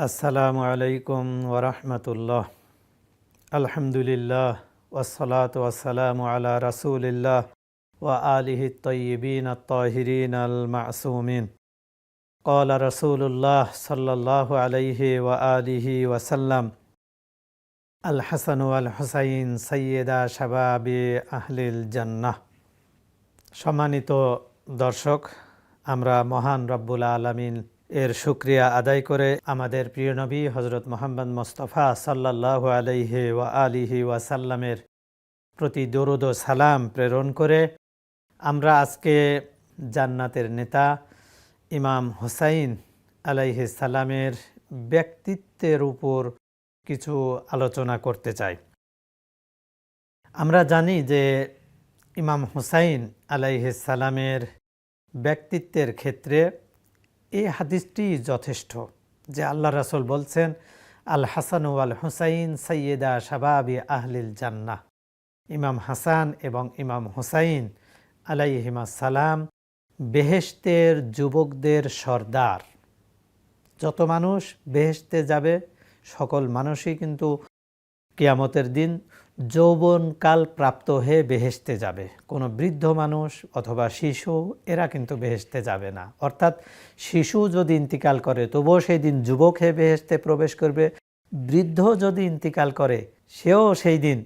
আসসালামু আলাইকুম ওরহমতুল্লাহ। আলহামদুলিল্লাহ ওয়াসসালাতু ওয়াসসালামু আলা রাসূলিল্লাহ ওয়া আলিহি আত-তাইয়্যিবিন আত-তাহিরিন আল-মাসুমিন। ক্বালা রাসূলুল্লাহ সাল্লাল্লাহু আলাইহি ওয়া আলিহি ওয়াসাল্লাম, আল হাসান ওয়াল হুসাইন সাইয়্যিদা শাবাবি আহলিল জান্নাহ। সম্মানিত দর্শক, আমরা মহান রব্বুল আলামিন এর শুকরিয়া আদায় করে আমাদের প্রিয় নবী হজরত মুহাম্মদ মুস্তাফা সাল্লাল্লাহু আলাইহি ওয়া আলিহি ওয়াসাল্লামের প্রতি দরুদ ও সালাম প্রেরণ করে আমরা আজকে জান্নাতের নেতা ইমাম হুসাইন আলাইহিস সালামের ব্যক্তিত্বের উপর কিছু আলোচনা করতে চাই। আমরা জানি যে ইমাম হুসাইন আলাইহিস সালামের ব্যক্তিত্বের ক্ষেত্রে এই হাদিসটি যথেষ্ট যে আল্লাহ রাসূল বলছেন, আল হাসান ওয়াল হুসাইন সাইয়্যিদা শাবাবি আহলিল জান্নাহ। ইমাম হাসান এবং ইমাম হুসাইন আলাইহিমাস সালাম বেহেশতের যুবকদের সর্দার। যত মানুষ বেহেশতে যাবে সকল মানুষই কিন্তু কিয়ামতের দিন যৌবনকাল প্রাপ্ত হয়ে বেহেশতে যাবে। কোনো বৃদ্ধ মানুষ অথবা শিশু এরা কিন্তু বেহেশতে যাবে না। অর্থাৎ শিশু যদি ইন্তিকাল করে তবুও সেই দিন যুবক হয়ে বেহেশতে প্রবেশ করবে, বৃদ্ধ যদি ইন্তিকাল করে সেও সেই দিন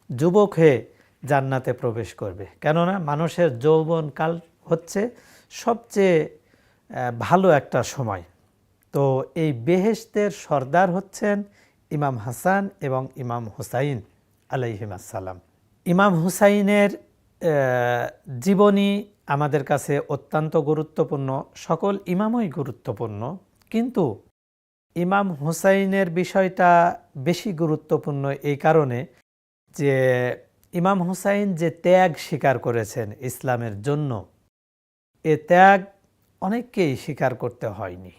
যুবক হয়ে জান্নাতে প্রবেশ করবে। কেননা মানুষের যৌবনকাল হচ্ছে সবচেয়ে ভালো একটা সময়। তো এই বেহেশতের সর্দার হচ্ছেন ইমাম হাসান এবং ইমাম হুসাইন আলাইহিমাস সালাম। ইমাম হুসাইনের জীবনী আমাদের কাছে অত্যন্ত গুরুত্বপূর্ণ, সকল ইমামই গুরুত্বপূর্ণ, কিন্তু ইমাম হুসাইনের বিষয়টা বেশি গুরুত্বপূর্ণ এই কারণে যে ইমাম হুসাইন যে ত্যাগ স্বীকার করেছেন ইসলামের জন্য, এ ত্যাগ অনেককেই স্বীকার করতে হয়নি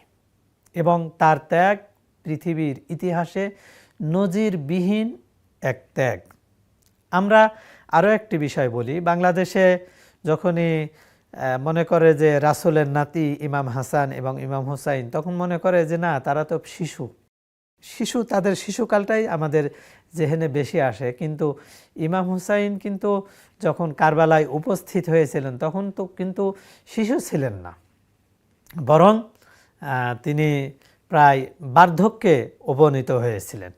এবং তার ত্যাগ পৃথিবীর ইতিহাসে নজিরবিহীন এক ত্যাগ। আমরা আরও একটি বিষয় বলি, বাংলাদেশে যখনই মনে করে যে রাসূলের নাতি ইমাম হাসান এবং ইমাম হুসাইন, তখন মনে করে যে না, তারা তো শিশু, তাদের শিশুকালটাই আমাদের জেহেনে বেশি আসে। কিন্তু ইমাম হুসাইন কিন্তু যখন কারবালায় উপস্থিত হয়েছিলেন তখন তো কিন্তু শিশু ছিলেন না, বরং তিনি প্রায় বার্ধক্যে উপনীত হয়েছিলেন।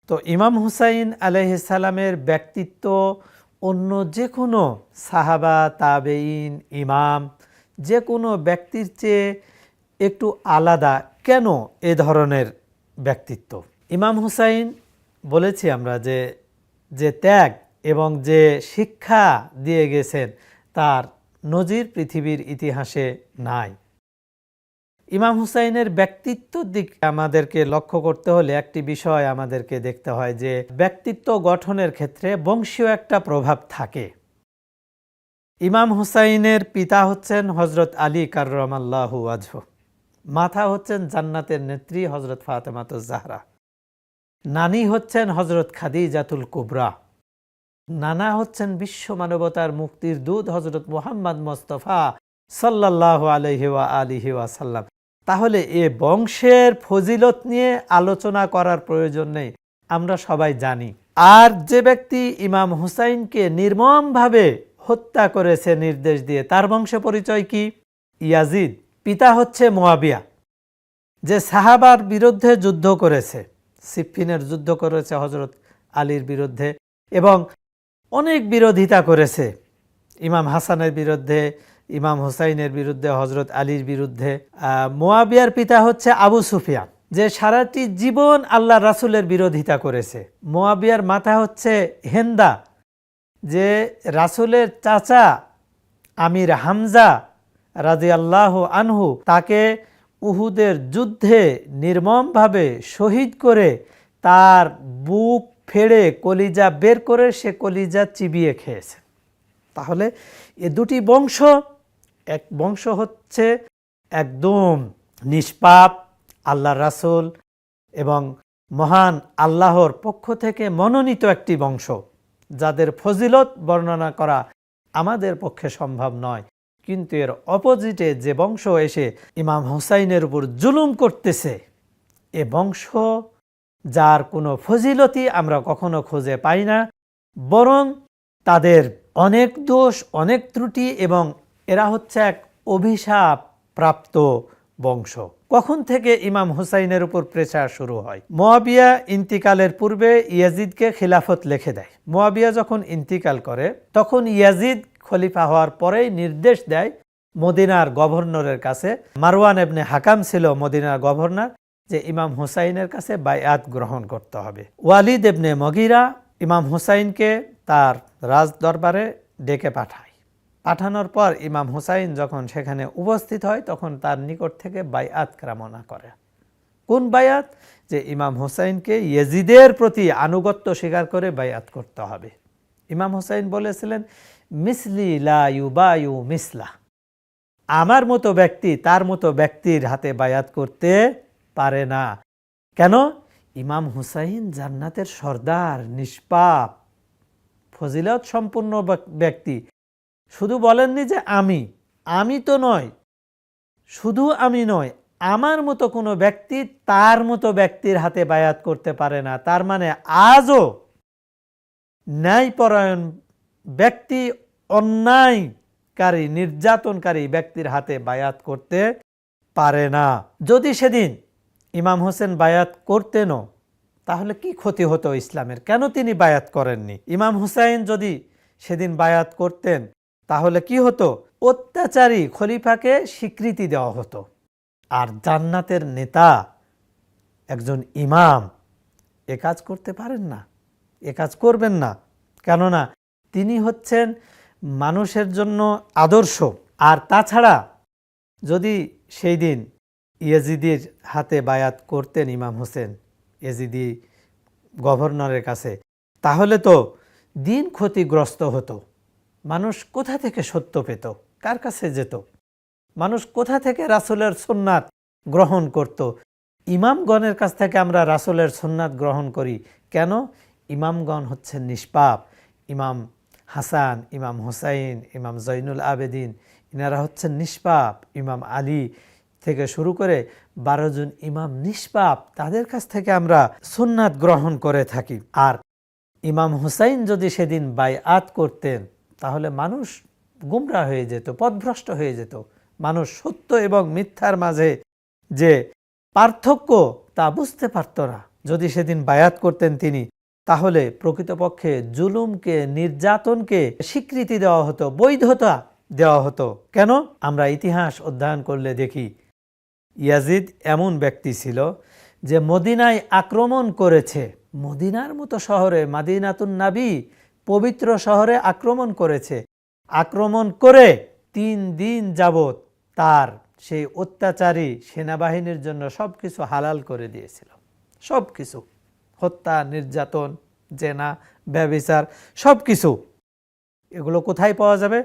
তো ইমাম হুসাইন আলাইহিস সালামের ব্যক্তিত্ব অন্য যে কোনো সাহাবা, তাবেঈন, ইমাম যে কোনো ব্যক্তির চেয়ে একটু আলাদা। কেন এ ধরনের ব্যক্তিত্ব? ইমাম হুসাইন বলেছি আমরা যে ত্যাগ এবং যে শিক্ষা দিয়ে গেছেন তার নজির পৃথিবীর ইতিহাসে নাই। ইমাম হুসাইনের ব্যক্তিত্বর দিক আমাদেরকে লক্ষ্য করতে হলে একটি বিষয় আমাদেরকে দেখতে হয় যে ব্যক্তিত্ব গঠনের ক্ষেত্রে বংশীয় একটা প্রভাব থাকে। ইমাম হুসাইনের পিতা হচ্ছেন হজরত আলী কাররামাল্লাহু ওয়াজহু, মাতা হচ্ছেন জান্নাতের নেত্রী হজরত ফাতেমাতুজ জাহরা, নানি হচ্ছেন হজরত খাদিজাতুল কুবরা, নানা হচ্ছেন বিশ্ব মানবতার মুক্তির দূত হজরত মুহাম্মদ মুস্তাফা সাল্লাল্লাহু আলাইহি ওয়া আলিহি ওয়াসাল্লাম। তাহলে এ বংশের ফজিলত নিয়ে আলোচনা করার প্রয়োজন নেই, আমরা সবাই জানি। আর যে ব্যক্তি ইমাম হুসাইনকে নির্মমভাবে হত্যা করেছে নির্দেশ দিয়ে, তার বংশ পরিচয় কি? ইয়াজিদ। পিতা হচ্ছে মুয়াবিয়া, যে সাহাবার বিরুদ্ধে যুদ্ধ করেছে, সিফফিনের যুদ্ধ করেছে হজরত আলীর বিরুদ্ধে এবং অনেক বিরোধিতা করেছে ইমাম হাসানের বিরুদ্ধে, ইমাম হুসাইনের বিরুদ্ধে, হজরত আলীর বিরুদ্ধে। মুয়াবিয়ার পিতা হচ্ছে আবু সুফিয়ান, যে সারাটি জীবন আল্লাহ রাসূলের বিরোধিতা করেছে। মুয়াবিয়ার মাতা হচ্ছে হেন্দা, যে রাসূলের চাচা আমির হামজা রাদিয়াল্লাহু আনহু তাকে উহুদের যুদ্ধে নির্মমভাবে শহীদ করে তার বুক ফেড়ে কলিজা বের করে সে কলিজা চিবিয়ে খেয়েছে। তাহলে এ দুটি বংশ, এক বংশ হচ্ছে একদম নিষ্পাপ, আল্লাহ রাসূল এবং মহান আল্লাহর পক্ষ থেকে মনোনীত একটি বংশ, যাদের ফজিলত বর্ণনা করা আমাদের পক্ষে সম্ভব নয়। কিন্তু এর অপোজিটে যে বংশ এসে ইমাম হুসাইনের উপর জুলুম করতেছে, এ বংশ যার কোনো ফজিলতি আমরা কখনো খুঁজে পাই না, বরং তাদের অনেক দোষ, অনেক ত্রুটি, এবং এরা হচ্ছে এক অভিশাপ প্রাপ্ত বংশ। কখন থেকে ইমাম হুসাইনের উপর প্রেসার শুরু হয়? মুয়াবিয়া ইন্তিকালের পূর্বে ইয়াজিদকে খিলাফত লিখে দেয়। মুয়াবিয়া যখন ইন্তিকাল করে তখন ইয়াজিদ খলিফা হওয়ার পরেই নির্দেশ দেয় মদিনার গভর্নরের কাছে, মারওয়ান ইবনে হাকাম ছিল মদিনার গভর্নর, যে ইমাম হুসাইনের কাছে বায়াত গ্রহণ করতে হবে। ওয়ালিদ ইবনে মগিরা ইমাম হুসাইনকে তার রাজ দরবারে ডেকে পাঠায়। পাঠানোর পর ইমাম হুসাইন যখন সেখানে উপস্থিত হয় তখন তার নিকট থেকে বায়াত কামনা করে। কোন বায়াত? যে ইমাম হুসাইনকে ইয়াজিদের প্রতি আনুগত্য স্বীকার করে বায়াত করতে হবে। ইমাম হুসাইন বলেছিলেন, মিসলি লা ইউবায়ু মিসলা, আমার মতো ব্যক্তি তার মতো ব্যক্তির হাতে বায়াত করতে পারে না। কেন? ইমাম হুসাইন জান্নাতের সর্দার, নিষ্পাপ, ফজিলত সম্পূর্ণ ব্যক্তি। শুধু বলেননি যে আমি তো নয়, শুধু আমি নয়, আমার মতো কোনো ব্যক্তি তার মতো ব্যক্তির হাতে বায়াত করতে পারে না। তার মানে আজও ন্যায়পরায়ণ ব্যক্তি অন্যায়কারী, নির্যাতনকারী ব্যক্তির হাতে বায়াত করতে পারে না। যদি সেদিন ইমাম হোসেন বায়াত করতেনও তাহলে কি ক্ষতি হতো ইসলামের? কেন তিনি বায়াত করেননি? ইমাম হুসাইন যদি সেদিন বায়াত করতেন তাহলে কি হতো? অত্যাচারী খলিফাকে স্বীকৃতি দেওয়া হতো। আর জান্নাতের নেতা একজন ইমাম এ কাজ করতে পারেন না, এ কাজ করবেন না। কেননা তিনি হচ্ছেন মানুষের জন্য আদর্শ। আর তাছাড়া যদি সেই দিন ইয়াজিদির হাতে বায়াত করতেন ইমাম হোসেন ইয়াজিদি গভর্নরের কাছে, তাহলে তো দিন ক্ষতিগ্রস্ত হতো। মানুষ কোথা থেকে সত্য পেত? কার কাছে যেত? মানুষ কোথা থেকে রাসূলের সুন্নাত গ্রহণ করত? ইমামগণের কাছ থেকে আমরা রাসূলের সুন্নাত গ্রহণ করি। কেন? ইমামগণ হচ্ছেন নিষ্পাপ। ইমাম হাসান, ইমাম হুসাইন, ইমাম জৈনুল আবেদিন, ইনারা হচ্ছেন নিষ্পাপ। ইমাম আলী থেকে শুরু করে 12 জন ইমাম নিষ্পাপ, তাদের কাছ থেকে আমরা সুন্নাত গ্রহণ করে থাকি। আর ইমাম হুসাইন যদি সেদিন বায়আত করতেন তাহলে মানুষ গুমরা হয়ে যেত, পথভ্রষ্ট হয়ে যেত। মানুষ সত্য এবং মিথ্যার মাঝে যে পার্থক্য তা বুঝতে পারত না। যদি সেদিন বায়াত করতেন তিনি, তাহলে প্রকৃতপক্ষে জুলুমকে, নির্যাতনকে স্বীকৃতি দেওয়া হতো, বৈধতা দেওয়া হতো। কেন? আমরা ইতিহাস অধ্যয়ন করলে দেখি ইয়াজিদ এমন ব্যক্তি ছিল যে মদিনায় আক্রমণ করেছে। মদিনার মতো শহরে, মাদিনাতুন নবী পবিত্র শহরে আক্রমণ করেছে। আক্রমণ করে 3 দিন যাবত তার সেই অত্যাচারী সেনাবাহিনীর জন্য সবকিছু হালাল করে দিয়েছিল। সবকিছু, হত্যা, নির্যাতন, জেনা, ব্যভিচার, সবকিছু। এগুলো কোথায় পাওয়া যাবে?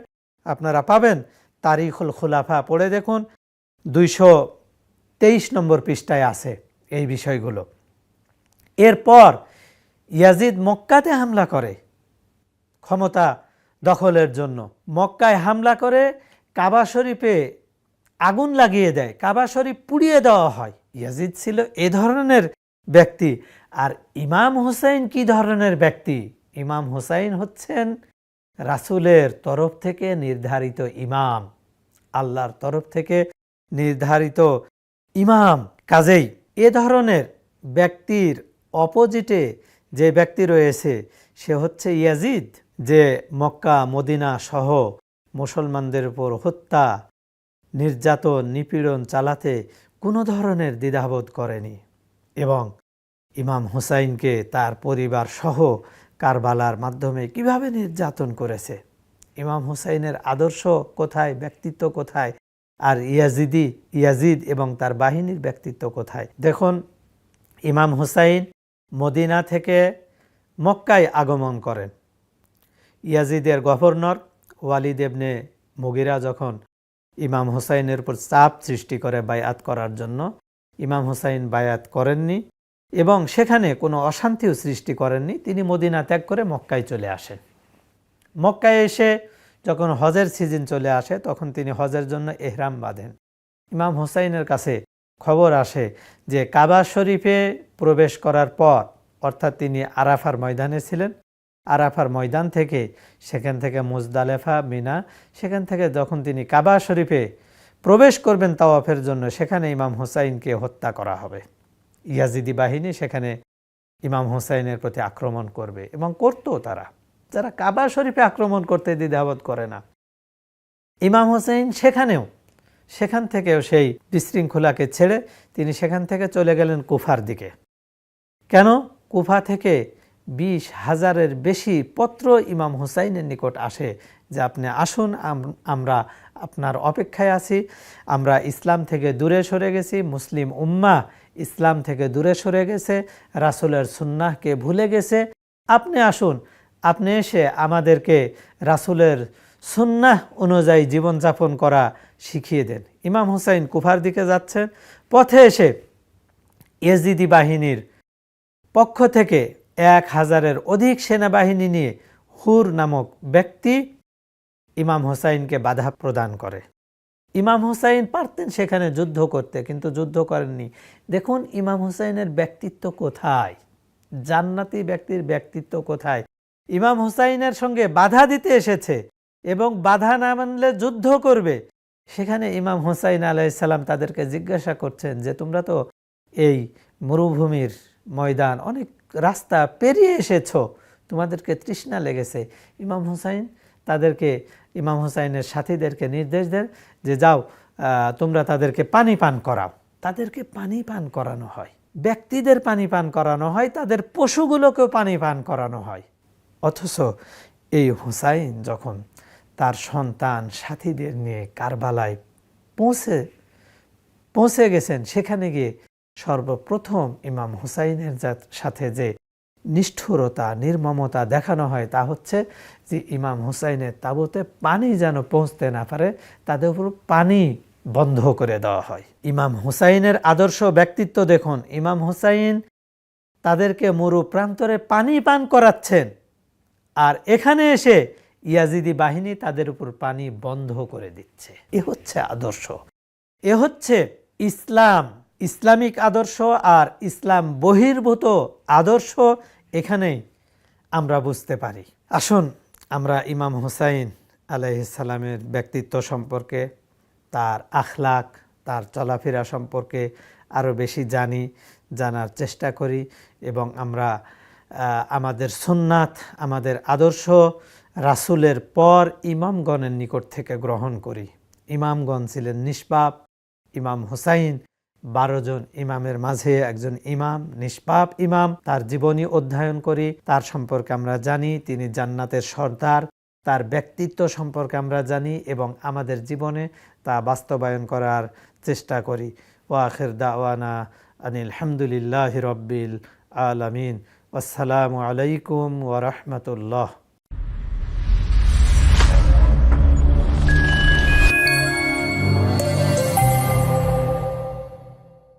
আপনারা পাবেন তারিখুল খুলাফা পড়ে দেখুন, 223 নম্বর পৃষ্ঠায় আছে এই বিষয়গুলো। এরপর ইয়াজিদ মক্কাতে হামলা করে ক্ষমতা দখলের জন্য। মক্কায় হামলা করে কাবা শরীফে আগুন লাগিয়ে দেয়, কাবা শরীফ পুড়িয়ে দেওয়া হয়। ইয়াজিদ ছিল এ ধরনের ব্যক্তি। আর ইমাম হুসাইন কি ধরনের ব্যক্তি? ইমাম হুসাইন হচ্ছেন রাসূলের তরফ থেকে নির্ধারিত ইমাম, আল্লাহর তরফ থেকে নির্ধারিত ইমাম। কাজেই এ ধরনের ব্যক্তির অপোজিটে যে ব্যক্তি রয়েছে সে হচ্ছে ইয়াজিদ, যে মক্কা মদিনা সহ মুসলমানদের উপর হত্যা, নির্যাতন, নিপীড়ন চালাতে কোনো ধরনের দ্বিধাবোধ করেনি এবং ইমাম হুসাইনকে তার পরিবার সহ কারবালার মাধ্যমে কিভাবে নির্যাতন করেছে। ইমাম হুসাইনের আদর্শ কোথায়, ব্যক্তিত্ব কোথায়? আর ইয়াজিদ এবং তার বাহিনীর ব্যক্তিত্ব কোথায়? দেখুন, ইমাম হুসাইন মদিনা থেকে মক্কায় আগমন করেন। ইয়াজিদের গভর্নর ওয়ালিদ ইবনে মুগিরা যখন ইমাম হুসাইনের উপর চাপ সৃষ্টি করে বায়াত করার জন্য, ইমাম হুসাইন বায়াত করেননি এবং সেখানে কোনো অশান্তিও সৃষ্টি করেননি। তিনি মদিনা ত্যাগ করে মক্কায় চলে আসেন। মক্কায় এসে যখন হজের সিজন চলে আসে তখন তিনি হজের জন্য এহরাম বাঁধেন। ইমাম হুসাইনের কাছে খবর আসে যে কাবা শরীফে প্রবেশ করার পর, অর্থাৎ তিনি আরাফার ময়দানে ছিলেন, আরাফার ময়দান থেকে, সেখান থেকে মুজদালেফা, মিনা, সেখান থেকে যখন তিনি কাবা শরীফে প্রবেশ করবেন তাওয়াফের জন্য, সেখানে ইমাম হুসাইনকে হত্যা করা হবে। ইয়াজিদি বাহিনী সেখানে ইমাম হুসাইনের প্রতি আক্রমণ করবে, এবং করতো তারা, যারা কাবা শরীফে আক্রমণ করতে দ্বিধাবোধ করে না। ইমাম হুসাইন সেখান থেকেও সেই বিশৃঙ্খলাকে ছেড়ে তিনি সেখান থেকে চলে গেলেন কুফার দিকে। কেন? কুফা থেকে 20,000-এর বেশি পত্র ইমাম হুসাইনের নিকট আসে যে আপনি আসুন, আমরা আপনার অপেক্ষায় আছি, আমরা ইসলাম থেকে দূরে সরে গেছি, মুসলিম উম্মাহ ইসলাম থেকে দূরে সরে গেছে, রাসূলের সুন্নাহকে ভুলে গেছে, আপনি আসুন, আপনি এসে আমাদেরকে রাসূলের সুন্নাহ অনুযায়ী জীবনযাপন করা শিখিয়ে দেন। ইমাম হুসাইন কুফার দিকে যাচ্ছেন, পথে এসে ইয়াজিদি বাহিনীর পক্ষ থেকে 1,000-এর অধিক সেনাবাহিনী নিয়ে হুর নামক ব্যক্তি ইমাম হুসাইনকে বাধা প্রদান করে। ইমাম হুসাইন পারতেন সেখানে যুদ্ধ করতে, কিন্তু যুদ্ধ করেননি। দেখুন ইমাম হুসাইনের ব্যক্তিত্ব কোথায়, জান্নাতি ব্যক্তির ব্যক্তিত্ব কোথায়। ইমাম হুসাইনের সঙ্গে বাধা দিতে এসেছে এবং বাধা না মানলে যুদ্ধ করবে। সেখানে ইমাম হুসাইন আলাইহিস সালাম তাদেরকে জিজ্ঞাসা করছেন যে তোমরা তো এই মরুভূমির ময়দান, অনেক রাস্তা পেরিয়ে এসেছো, তোমাদেরকে তৃষ্ণা লেগেছে। ইমাম হুসাইনের সাথীদেরকে নির্দেশ দেন যে যাও, তোমরা তাদেরকে পানি পান করাও। তাদেরকে পানি পান করানো হয়, ব্যক্তিদের পানি পান করানো হয়, তাদের পশুগুলোকেও পানি পান করানো হয়। অথচ এই হুসাইন যখন তার সন্তান সাথীদের নিয়ে কারবালায় পৌঁছে গেছেন, সেখানে গিয়ে সর্বপ্রথম ইমাম হুসাইনের সাথে যে নিষ্ঠুরতা, নির্মমতা দেখানো হয় তা হচ্ছে যে ইমাম হুসাইনের তাঁবুতে পানি যেন পৌঁছতে না পারে, তাদের উপর পানি বন্ধ করে দেওয়া হয়। ইমাম হুসাইনের আদর্শ ব্যক্তিত্ব দেখুন, ইমাম হুসাইন তাদেরকে মরু প্রান্তরে পানি পান করাচ্ছেন, আর এখানে এসে ইয়াজিদি বাহিনী তাদের উপর পানি বন্ধ করে দিচ্ছে। এ হচ্ছে আদর্শ, এ হচ্ছে ইসলামিক আদর্শ। আর ইসলাম বহির্ভূত আদর্শ এখানেই আমরা বুঝতে পারি। আসুন আমরা ইমাম হুসাইন আলাইহিস সালামের ব্যক্তিত্ব সম্পর্কে, তার আখলাক, তার চলাফেরা সম্পর্কে আরও বেশি জানার চেষ্টা করি, এবং আমরা আমাদের সুন্নাত, আমাদের আদর্শ রাসূলের পর ইমামগণের নিকট থেকে গ্রহণ করি। ইমামগণ ছিলেন নিষ্পাপ, ইমাম হুসাইন 12 জন ইমামের মাঝে একজন ইমাম, নিষ্পাপ ইমাম। তার জীবনী অধ্যয়ন করি, তার সম্পর্কে আমরা জানি, তিনি জান্নাতের সর্দার, তার ব্যক্তিত্ব সম্পর্কে আমরা জানি এবং আমাদের জীবনে তা বাস্তবায়ন করার চেষ্টা করি। ওয়া আখির দাওয়ানা আনিল হামদুলিল্লাহি রাব্বিল আলামিন। আসসালামু আলাইকুম ওয়া রাহমাতুল্লাহ।